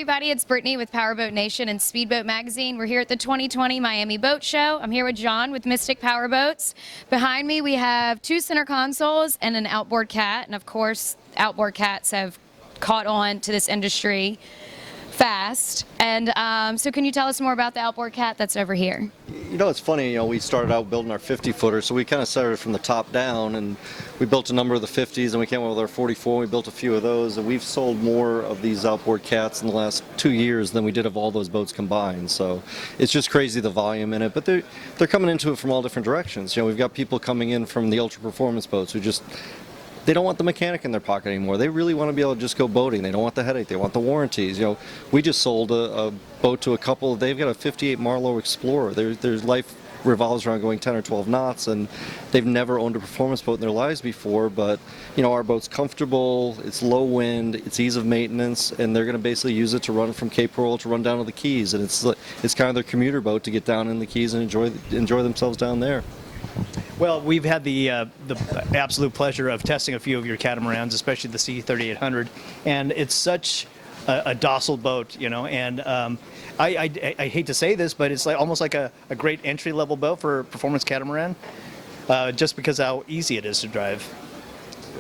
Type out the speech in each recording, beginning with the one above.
everybody, it's Brittany with Powerboat Nation and Speedboat Magazine. We're here at the 2020 Miami Boat Show. I'm here with John with Mystic Powerboats. Behind me we have two center consoles and an outboard cat, and of course outboard cats have caught on to this industry fast. And so can you tell us more about the outboard cat that's over here? You know, it's funny, we started out building our 50-footer, so we kind of started from the top down, and we built a number of the 50s, and we came up with our 44, and we built a few of those, and we've sold more of these outboard cats in the last 2 years than we did of all those boats combined. So it's just crazy, the volume in it, but they're coming into it from all different directions. We've got people coming in from the ultra performance boats who just, they don't want the mechanic in their pocket anymore. They really want to be able to just go boating. They don't want the headache. They want the warranties. We just sold a boat to a couple. They've got a 58 Marlowe Explorer. Their life revolves around going 10 or 12 knots, and they've never owned a performance boat in their lives before. But our boat's comfortable. It's low wind. It's ease of maintenance, and they're going to basically use it to run from Cape Coral to run down to the Keys. And it's kind of their commuter boat to get down in the Keys and enjoy themselves down there. Well, we've had the absolute pleasure of testing a few of your catamarans, especially the C3800, and it's such a docile boat, and I hate to say this, but it's almost like a great entry-level boat for a performance catamaran, just because how easy it is to drive.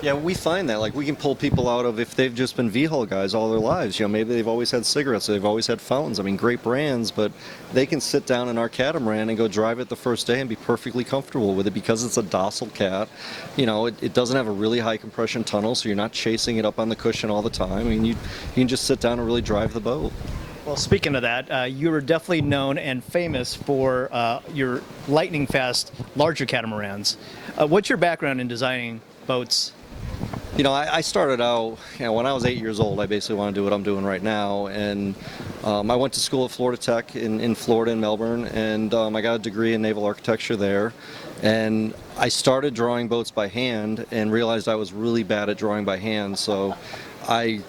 Yeah, we find that, we can pull people out of, if they've just been V-hull guys all their lives, maybe they've always had cigarettes, they've always had fountains, great brands, but they can sit down in our catamaran and go drive it the first day and be perfectly comfortable with it because it's a docile cat. It doesn't have a really high compression tunnel, so you're not chasing it up on the cushion all the time. You can just sit down and really drive the boat. Well, speaking of that, you are definitely known and famous for your lightning-fast, larger catamarans. What's your background in designing boats? I started out, when I was 8 years old, I basically want to do what I'm doing right now, and I went to school at Florida Tech in Florida, in Melbourne, and I got a degree in naval architecture there, and I started drawing boats by hand and realized I was really bad at drawing by hand, so I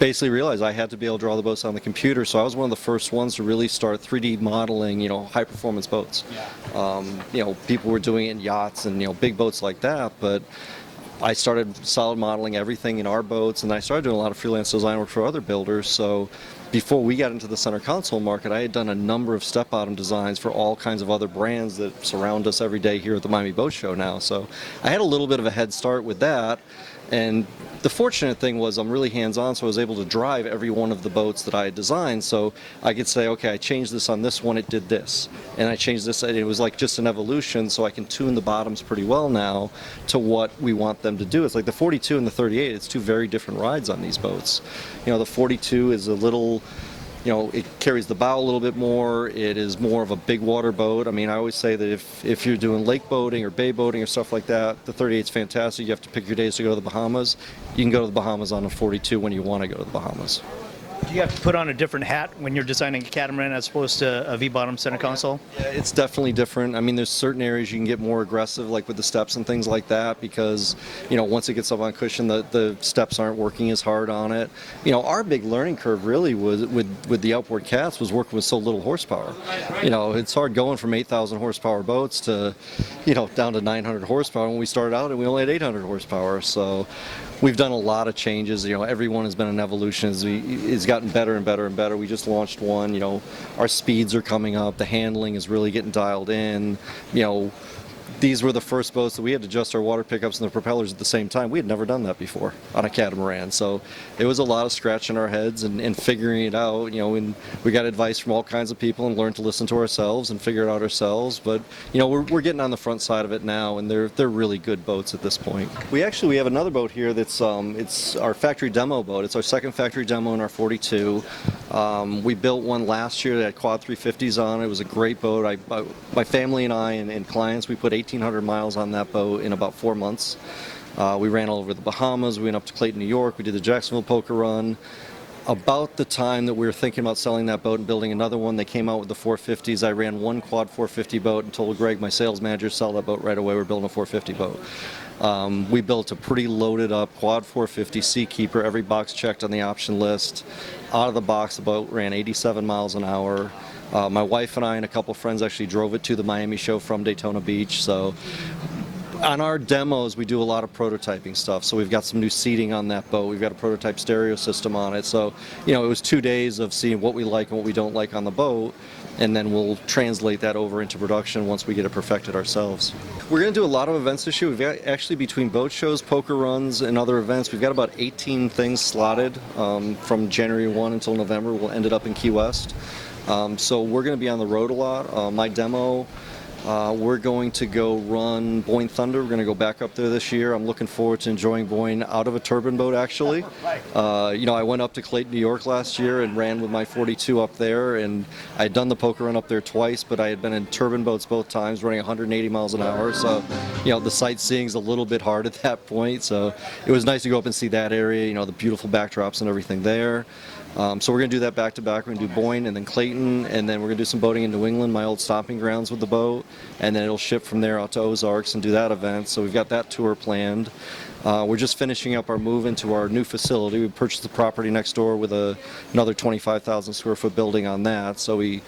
basically realized I had to be able to draw the boats on the computer, so I was one of the first ones to really start 3D modeling, high performance boats. Yeah. People were doing it in yachts and, big boats like that, but I started solid modeling everything in our boats, and I started doing a lot of freelance design work for other builders. So before we got into the center console market, I had done a number of step bottom designs for all kinds of other brands that surround us every day here at the Miami Boat Show now. So I had a little bit of a head start with that. And the fortunate thing was I'm really hands-on, so I was able to drive every one of the boats that I had designed. So I could say, okay, I changed this on this one, it did this. And I changed this, and it was like just an evolution, so I can tune the bottoms pretty well now to what we want them to do. It's like the 42 and the 38, it's two very different rides on these boats. The 42 is a little, it carries the bow a little bit more. It is more of a big water boat. I always say that if you're doing lake boating or bay boating or stuff like that, the 38 is fantastic. You have to pick your days to go to the Bahamas. You can go to the Bahamas on a 42 when you want to go to the Bahamas. Do you have to put on a different hat when you're designing a catamaran as opposed to a V-bottom center console? Yeah, it's definitely different. There's certain areas you can get more aggressive, like with the steps and things like that, because, once it gets up on cushion, the steps aren't working as hard on it. Our big learning curve really was with the outboard cats was working with so little horsepower. It's hard going from 8,000 horsepower boats to, down to 900 horsepower. When we started out, and we only had 800 horsepower. So we've done a lot of changes. Every one has been an evolution. It's gotten better and better and better. We just launched one. Our speeds are coming up. The handling is really getting dialed in. These were the first boats that we had to adjust our water pickups and the propellers at the same time. We had never done that before on a catamaran. So it was a lot of scratching our heads and figuring it out. And we got advice from all kinds of people and learned to listen to ourselves and figure it out ourselves. But we're getting on the front side of it now, and they're really good boats at this point. We have another boat here that's it's our factory demo boat. It's our second factory demo in our 42. We built one last year that had quad 350s on it. It was a great boat. My family and I and clients, we put 1,800 miles on that boat in about 4 months. We ran all over the Bahamas. We went up to Clayton, New York. We did the Jacksonville Poker Run. About the time that we were thinking about selling that boat and building another one, they came out with the 450s. I ran one quad 450 boat and told Greg, my sales manager, sell that boat right away. We're building a 450 boat. We built a pretty loaded up quad 450 Seakeeper, every box checked on the option list. Out of the box, the boat ran 87 miles an hour. My wife and I and a couple friends actually drove it to the Miami show from Daytona Beach. So On our demos, we do a lot of prototyping stuff. So we've got some new seating on that boat. We've got a prototype stereo system on it. So, it was 2 days of seeing what we like and what we don't like on the boat, and then we'll translate that over into production once we get it perfected ourselves. We're going to do a lot of events this year. We've got, actually, between boat shows, poker runs, and other events, we've got about 18 things slotted from January 1 until November. We'll end it up in Key West. So we're going to be on the road a lot. My demo, we're going to go run Boyne Thunder. We're going to go back up there this year. I'm looking forward to enjoying Boyne out of a turbine boat, actually. I went up to Clayton, New York last year and ran with my 42 up there, and I had done the poker run up there twice, but I had been in turbine boats both times, running 180 miles an hour. So, the sightseeing's a little bit hard at that point. So it was nice to go up and see that area, the beautiful backdrops and everything there. So we're going to do that back-to-back. We're going to do Boyne and then Clayton, and then we're going to do some boating in New England, my old stomping grounds with the boat, and then it'll ship from there out to Ozarks and do that event. So we've got that tour planned. We're just finishing up our move into our new facility. We purchased the property next door with another 25,000 square foot building on that. So we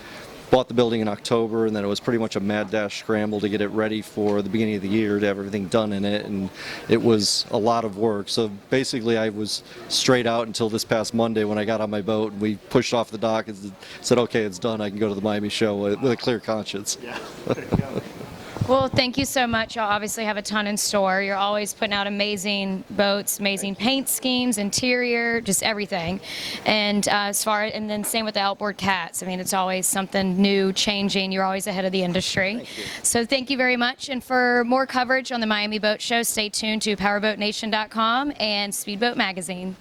bought the building in October, and then it was pretty much a mad dash scramble to get it ready for the beginning of the year, to have everything done in it, and it was a lot of work. So basically I was straight out until this past Monday when I got on my boat, and we pushed off the dock and said, okay, it's done, I can go to the Miami show with a clear conscience. Yeah, there you go. Well, thank you so much. Y'all obviously have a ton in store. You're always putting out amazing boats, amazing paint schemes, interior, just everything. And and then same with the outboard cats. I mean, it's always something new, changing. You're always ahead of the industry. So thank you very much. And for more coverage on the Miami Boat Show, stay tuned to powerboatnation.com and Speedboat Magazine.